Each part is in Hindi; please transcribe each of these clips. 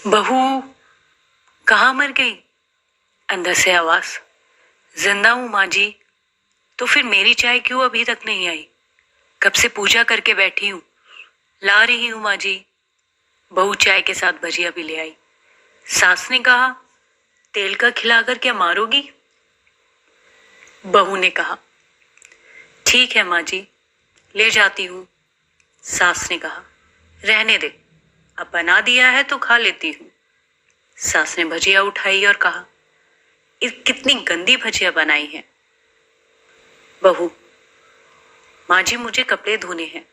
बहू कहाँ मर गई? अंदर से आवाज। जिंदा हूं माँ जी। तो फिर मेरी चाय क्यों अभी तक नहीं आई? कब से पूजा करके बैठी हूं। ला रही हूं माँ जी। बहू चाय के साथ भजिया भी ले आई। सास ने कहा, तेल का खिलाकर क्या मारोगी? बहू ने कहा, ठीक है माँ जी, ले जाती हूं। सास ने कहा, रहने दे, अब बना दिया है तो खा लेती हूं। सास ने भजिया उठाई और कहा, कितनी गंदी भजिया बनाई है। बहू, माँ जी मुझे कपड़े धोने हैं,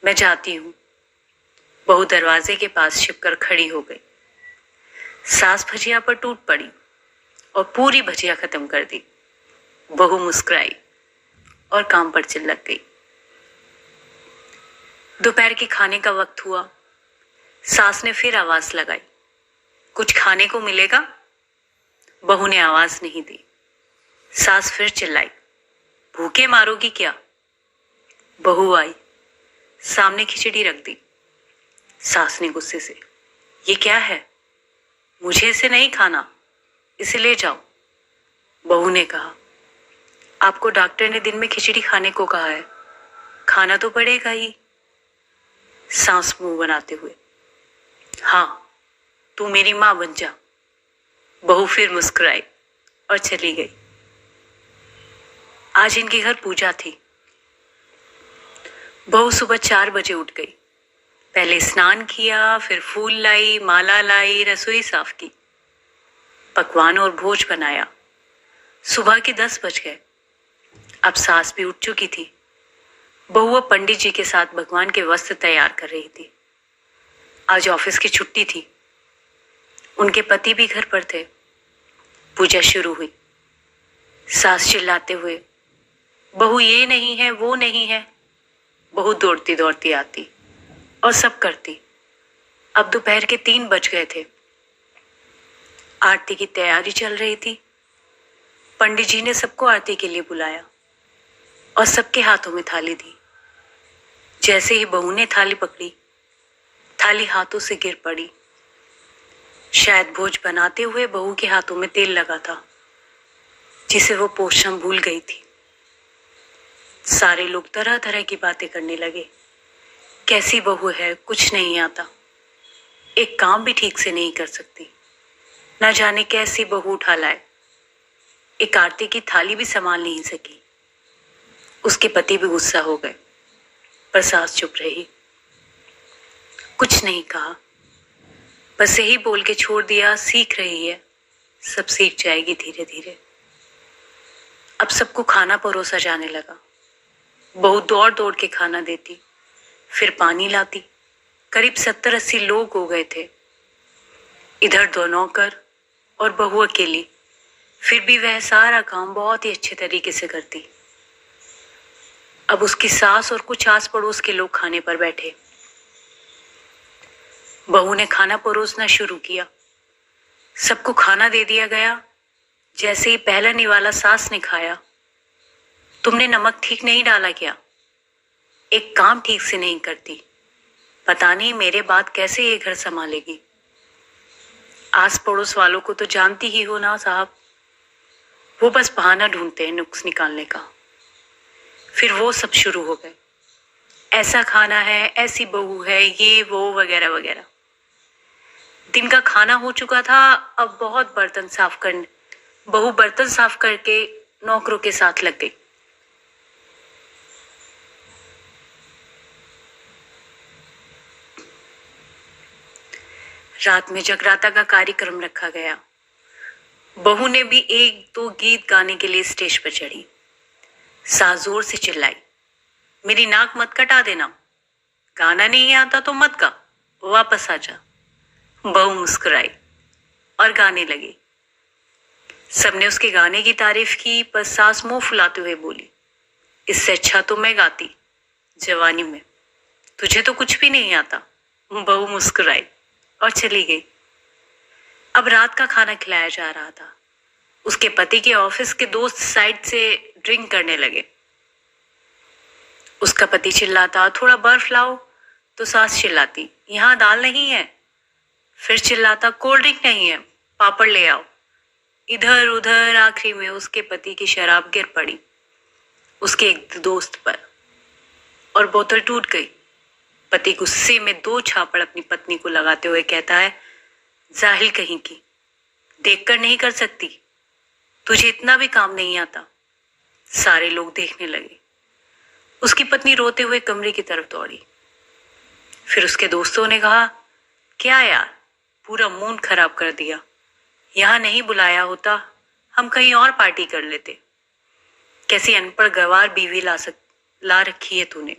मैं जाती हूं। बहू दरवाजे के पास छिपकर खड़ी हो गई। सास भजिया पर टूट पड़ी और पूरी भजिया खत्म कर दी। बहू मुस्कुराई और काम पर चल लग गई। दोपहर के खाने का वक्त हुआ। सास ने फिर आवाज लगाई, कुछ खाने को मिलेगा? बहू ने आवाज नहीं दी। सास फिर चिल्लाई, भूखे मारोगी क्या? बहू आई, सामने खिचड़ी रख दी। सास ने गुस्से से, ये क्या है? मुझे इसे नहीं खाना, इसे ले जाओ। बहू ने कहा, आपको डॉक्टर ने दिन में खिचड़ी खाने को कहा है, खाना तो पड़ेगा ही। सांस मुंह बनाते हुए, हाँ, तू मेरी मां बन जा। बहू फिर मुस्कुराई और चली गई। आज इनके घर पूजा थी। बहू सुबह 4 बजे उठ गई। पहले स्नान किया, फिर फूल लाई, माला लाई, रसोई साफ की, पकवान और भोज बनाया। सुबह के 10 बज गए। अब सास भी उठ चुकी थी। बहू अब पंडित जी के साथ भगवान के वस्त्र तैयार कर रही थी। आज ऑफिस की छुट्टी थी। उनके पति भी घर पर थे। पूजा शुरू हुई। सास चिल्लाते हुए, बहू ये नहीं है, वो नहीं है। बहू दौड़ती दौड़ती आती और सब करती। अब दोपहर के 3 बज गए थे। आरती की तैयारी चल रही थी। पंडित जी ने सबको आरती के लिए बुलाया और सबके हाथों में थाली दी। जैसे ही बहू ने थाली पकड़ी, थाली हाथों से गिर पड़ी। शायद भोज बनाते हुए बहू के हाथों में तेल लगा था, जिसे वो पोषण भूल गई थी। सारे लोग तरह तरह की बातें करने लगे। कैसी बहू है, कुछ नहीं आता, एक काम भी ठीक से नहीं कर सकती, न जाने कैसी बहू उठा लाए, एक आरती की थाली भी संभाल नहीं सकी। उसके पति भी गुस्सा हो गए, पर सास चुप रही, कुछ नहीं कहा, बस यही बोल के छोड़ दिया, सीख रही है, सब सीख जाएगी धीरे धीरे। अब सबको खाना परोसा जाने लगा। बहू दौड़ दौड़ के खाना देती, फिर पानी लाती। करीब 70-80 लोग हो गए थे। इधर 2 नौकर और बहू अकेली, फिर भी वह सारा काम बहुत ही अच्छे तरीके से करती। अब उसकी सास और कुछ आस पड़ोस के लोग खाने पर बैठे। बहू ने खाना परोसना शुरू किया। सबको खाना दे दिया गया। जैसे ही पहला निवाला सास ने खाया, तुमने नमक ठीक नहीं डाला क्या? एक काम ठीक से नहीं करती, पता नहीं मेरे बाद कैसे ये घर संभालेगी। आस पड़ोस वालों को तो जानती ही हो ना साहब, वो बस बहाना ढूंढते हैं नुक्स निकालने का। फिर वो सब शुरू हो गए, ऐसा खाना है, ऐसी बहू है, ये वो वगैरह वगैरह। दिन का खाना हो चुका था। अब बहुत बर्तन साफ करने, बहू बर्तन साफ करके नौकरों के साथ लग गई। रात में जगराता का कार्यक्रम रखा गया। बहू ने भी 1-2 गीत गाने के लिए स्टेज पर चढ़ी। सास जोर से चिल्लाई, मेरी नाक मत कटा देना, गाना नहीं आता तो मत गा, वापस आ जा। बहू मुस्कुराई और गाने लगी। सबने उसके गाने की तारीफ की, पर सास मुंह फुलाते हुए बोली, इससे अच्छा तो मैं गाती जवानी में, तुझे तो कुछ भी नहीं आता। बहू मुस्कुराई और चली गई। अब रात का खाना खिलाया जा रहा था। उसके पति के ऑफिस के दोस्त साइड से ड्रिंक करने लगे। उसका पति चिल्लाता, थोड़ा बर्फ लाओ, तो सास चिल्लाती, यहां दाल नहीं है। फिर चिल्लाता, कोल्ड ड्रिंक नहीं है, पापड़ ले आओ। इधर उधर आखिरी में उसके पति की शराब गिर पड़ी उसके एक दोस्त पर और बोतल टूट गई। पति गुस्से में 2 छापड़ अपनी पत्नी को लगाते हुए कहता है, जाहिल कहीं की, देखकर नहीं कर सकती, तुझे इतना भी काम नहीं आता। सारे लोग देखने लगे। उसकी पत्नी रोते हुए कमरे की तरफ दौड़ी। फिर उसके दोस्तों ने कहा, क्या यार, पूरा मूड खराब कर दिया, यहां नहीं बुलाया होता, हम कहीं और पार्टी कर लेते। कैसी अनपढ़ गवार बीवी ला रखी है तूने।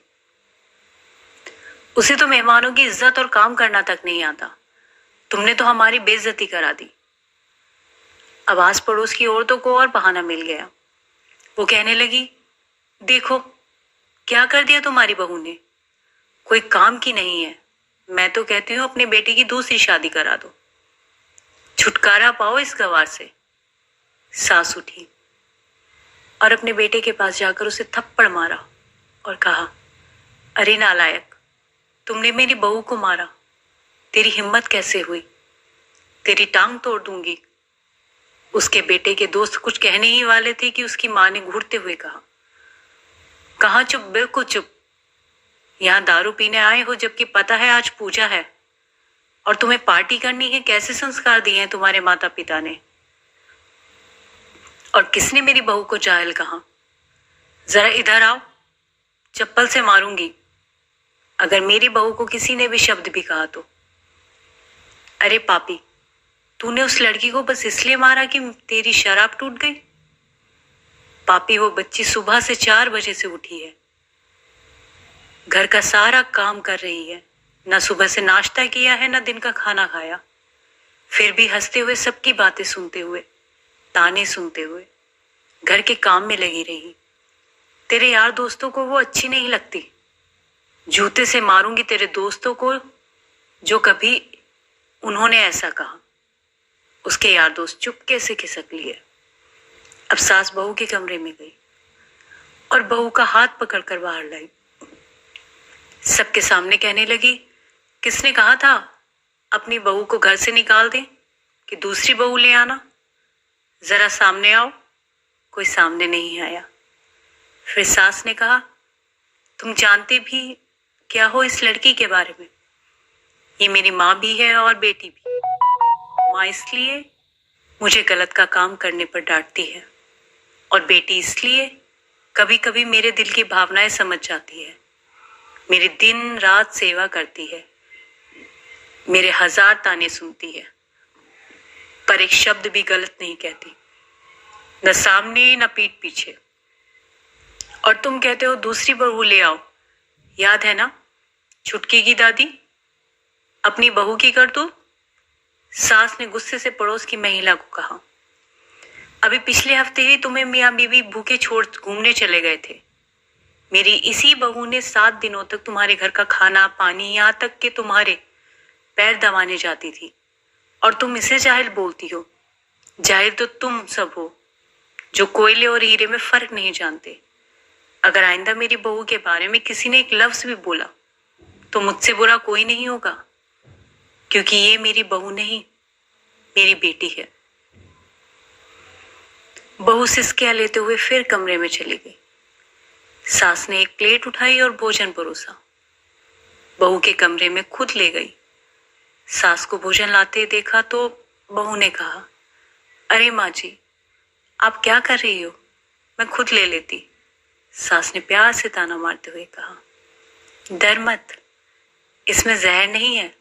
उसे तो मेहमानों की इज्जत और काम करना तक नहीं आता, तुमने तो हमारी बेइज्जती करा दी। अब आस पड़ोस की औरतों को और बहाना मिल गया। वो कहने लगी, देखो क्या कर दिया तुम्हारी बहू ने, कोई काम की नहीं है। मैं तो कहती हूँ अपने बेटे की दूसरी शादी करा दो, छुटकारा पाओ इस गवार से। सास उठी और अपने बेटे के पास जाकर उसे थप्पड़ मारा और कहा, अरे नालायक, तुमने मेरी बहू को मारा, तेरी हिम्मत कैसे हुई, तेरी टांग तोड़ दूंगी। उसके बेटे के दोस्त कुछ कहने ही वाले थे कि उसकी मां ने घूरते हुए कहा, कहाँ चुप, बिल्कुल चुप। यहां दारू पीने आए हो जबकि पता है आज पूजा है और तुम्हें पार्टी करनी है। कैसे संस्कार दिए हैं तुम्हारे माता पिता ने। और किसने मेरी बहू को जाहिल कहा। जरा इधर आओ, चप्पल से मारूंगी अगर मेरी बहू को किसी ने भी शब्द भी कहा तो। अरे पापी, तूने उस लड़की को बस इसलिए मारा कि तेरी शराब टूट गई। पापी, वो बच्ची सुबह से 4 बजे से उठी है, घर का सारा काम कर रही है, न सुबह से नाश्ता किया है न दिन का खाना खाया, फिर भी हंसते हुए सबकी बातें सुनते हुए, ताने सुनते हुए घर के काम में लगी रही। तेरे यार दोस्तों को वो अच्छी नहीं लगती। जूते से मारूंगी तेरे दोस्तों को जो कभी उन्होंने ऐसा कहा। उसके यार दोस्त चुपके से खिसक लिए। अब सास बहू के कमरे में गई और बहू का हाथ पकड़कर बाहर लाई। सबके सामने कहने लगी, किसने कहा था अपनी बहू को घर से निकाल दें कि दूसरी बहू ले आना। जरा सामने आओ। कोई सामने नहीं आया। फिर सास ने कहा, तुम जानते भी क्या हो इस लड़की के बारे में। ये मेरी माँ भी है और बेटी भी। माँ इसलिए मुझे गलत का काम करने पर डांटती है और बेटी इसलिए कभी कभी मेरे दिल की भावनाएं समझ जाती है। मेरी दिन रात सेवा करती है, मेरे 1000 ताने सुनती है, पर एक शब्द भी गलत नहीं कहती, न सामने न पीठ पीछे। और तुम कहते हो दूसरी बहू ले आओ। याद है ना छुटकी की दादी, अपनी बहू की कर दो। सास ने गुस्से से पड़ोस की महिला को कहा, अभी पिछले हफ्ते ही तुम्हें मियाँ बीवी भूखे छोड़ घूमने चले गए थे। मेरी इसी बहू ने 7 दिनों तक तुम्हारे घर का खाना पानी, यहाँ तक कि तुम्हारे पैर दबाने जाती थी, और तुम इसे जाहिल बोलती हो। जाहिल तो तुम सब हो जो कोयले और हीरे में फर्क नहीं जानते। अगर आइंदा मेरी बहू के बारे में किसी ने एक लफ्ज भी बोला तो मुझसे बुरा कोई नहीं होगा, क्योंकि ये मेरी बहू नहीं, मेरी बेटी है। बहू सिसकियां लेते हुए फिर कमरे में चली गई। सास ने एक प्लेट उठाई और भोजन परोसा। बहू के कमरे में खुद ले गई। सास को भोजन लाते देखा तो बहू ने कहा, अरे माँ जी, आप क्या कर रही हो, मैं खुद ले लेती। सास ने प्यार से ताना मारते हुए कहा, डर मत, इसमें जहर नहीं है,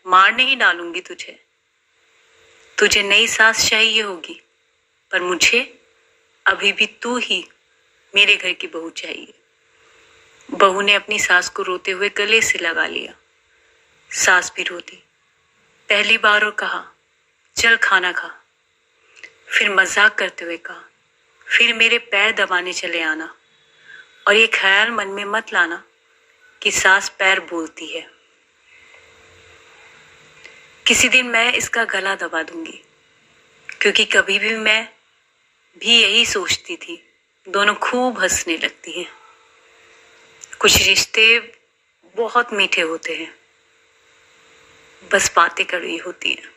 मार नहीं डालूंगी तुझे। तुझे नई सास चाहिए होगी, पर मुझे अभी भी तू ही मेरे घर की बहू चाहिए। बहू ने अपनी सास को रोते हुए गले से लगा लिया। सास भी रोती पहली बार और कहा, चल खाना खा। फिर मजाक करते हुए कहा, फिर मेरे पैर दबाने चले आना, और ये ख्याल मन में मत लाना कि सास पैर बोलती है। किसी दिन मैं इसका गला दबा दूंगी, क्योंकि कभी भी मैं भी यही सोचती थी। दोनों खूब हंसने लगती हैं। कुछ रिश्ते बहुत मीठे होते हैं, बस बातें कड़वी होती हैं।